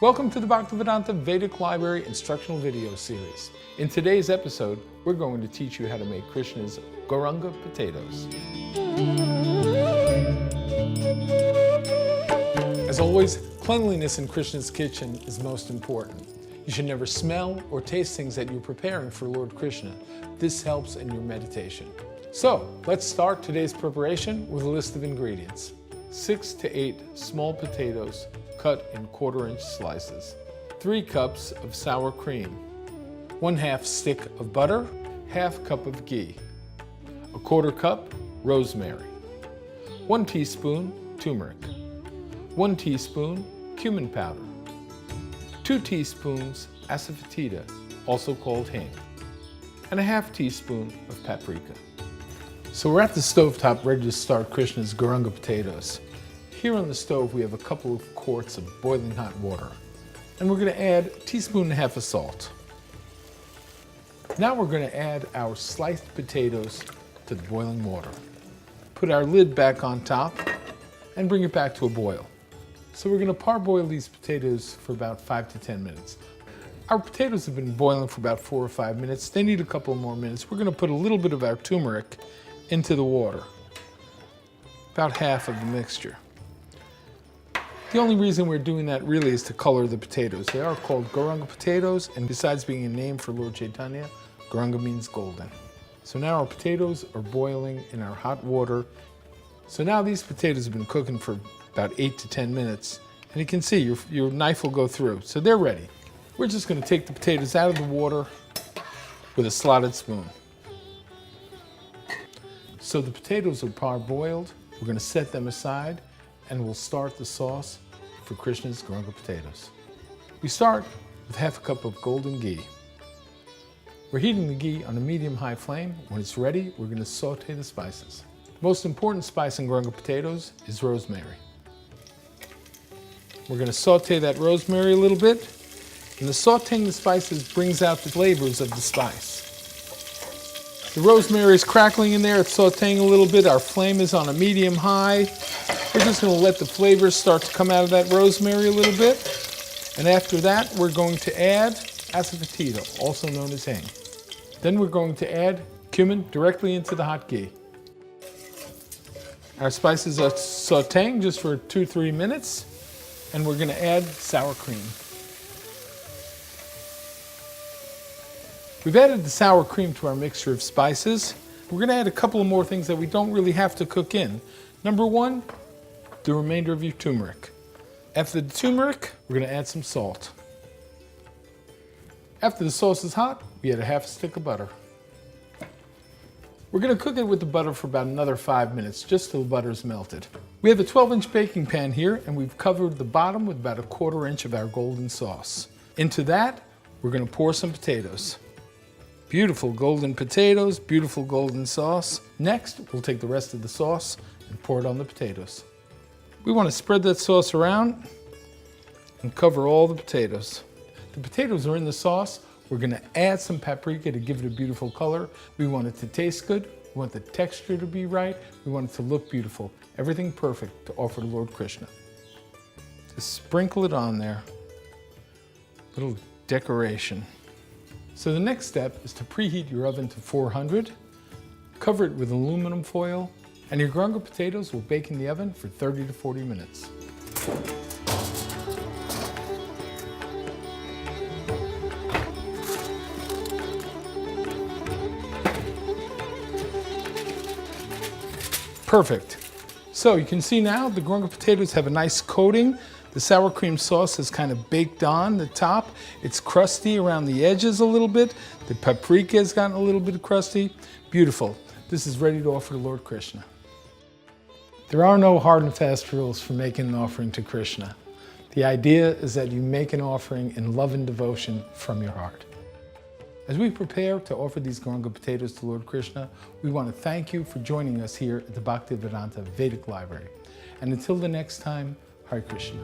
Welcome to the Bhaktivedanta Vedic Library Instructional Video Series. In today's episode, we're going to teach you how to make Krishna's GAURANGA potatoes. As always, cleanliness in Krishna's kitchen is most important. You should never smell or taste things that you're preparing for Lord Krishna. This helps in your meditation. So, let's start today's preparation with a list of ingredients. 6 to 8 small potatoes cut in 1/4-inch slices. 3 cups of sour cream. 1/2 stick of butter. 1/2 cup of ghee. 1/4 cup rosemary. 1 teaspoon turmeric. 1 teaspoon cumin powder. 2 teaspoons asafoetida, also called hing, and 1/2 teaspoon of paprika. So we're at the stovetop ready to start Krishna's GAURANGA potatoes. Here on the stove we have a couple of quarts of boiling hot water, and we're going to add 1.5 teaspoons of salt. Now we're going to add our sliced potatoes to the boiling water. Put our lid back on top and bring it back to a boil. So we're going to parboil these potatoes for about 5 to 10 minutes. Our potatoes have been boiling for about 4 or 5 minutes. They need a couple more minutes. We're going to put a little bit of our turmeric into the water, about half of the mixture. The only reason we're doing that really is to color the potatoes. They are called GAURANGA potatoes, and besides being a name for Lord Chaitanya, GAURANGA means golden. So now our potatoes are boiling in our hot water. So now these potatoes have been cooking for about 8 to 10 minutes, and you can see your knife will go through. So they're ready. We're just going to take the potatoes out of the water with a slotted spoon. So the potatoes are parboiled. We're going to set them aside, and we'll start the sauce for Krishna's GAURANGA potatoes. We start with 1/2 cup of golden ghee. We're heating the ghee on a medium-high flame. When it's ready, we're going to saute the spices. The most important spice in GAURANGA potatoes is rosemary. We're going to saute that rosemary a little bit, and the sauteing the spices brings out the flavors of the spice. The rosemary is crackling in there, it's sauteing a little bit. Our flame is on a medium-high. We're just going to let the flavors start to come out of that rosemary a little bit. And after that, we're going to add asafoetida, also known as hing. Then we're going to add cumin directly into the hot ghee. Our spices are sauteing just for 2-3 minutes, and we're going to add sour cream. We've added the sour cream to our mixture of spices. We're going to add a couple of more things that we don't really have to cook in. Number 1, the remainder of your turmeric. After the turmeric, we're going to add some salt. After the sauce is hot, we add 1/2 stick of butter. We're going to cook it with the butter for about another 5 minutes, just till the butter is melted. We have a 12-inch baking pan here, and we've covered the bottom with about 1/4 inch of our golden sauce. Into that, we're going to pour some potatoes. Beautiful golden potatoes, beautiful golden sauce. Next, we'll take the rest of the sauce and pour it on the potatoes. We want to spread that sauce around and cover all the potatoes. The potatoes are in the sauce. We're going to add some paprika to give it a beautiful color. We want it to taste good. We want the texture to be right. We want it to look beautiful. Everything perfect to offer to Lord Krishna. Just sprinkle it on there. Little decoration. So the next step is to preheat your oven to 400, cover it with aluminum foil, and your GAURANGA potatoes will bake in the oven for 30 to 40 minutes. Perfect. So you can see now the GAURANGA potatoes have a nice coating. The sour cream sauce is kind of baked on the top. It's crusty around the edges a little bit. The paprika has gotten a little bit crusty. Beautiful. This is ready to offer to Lord Krishna. There are no hard and fast rules for making an offering to Krishna. The idea is that you make an offering in love and devotion from your heart. As we prepare to offer these GAURANGA potatoes to Lord Krishna, we want to thank you for joining us here at the Bhaktivedanta Vedic Library. And until the next time, Hare Krishna.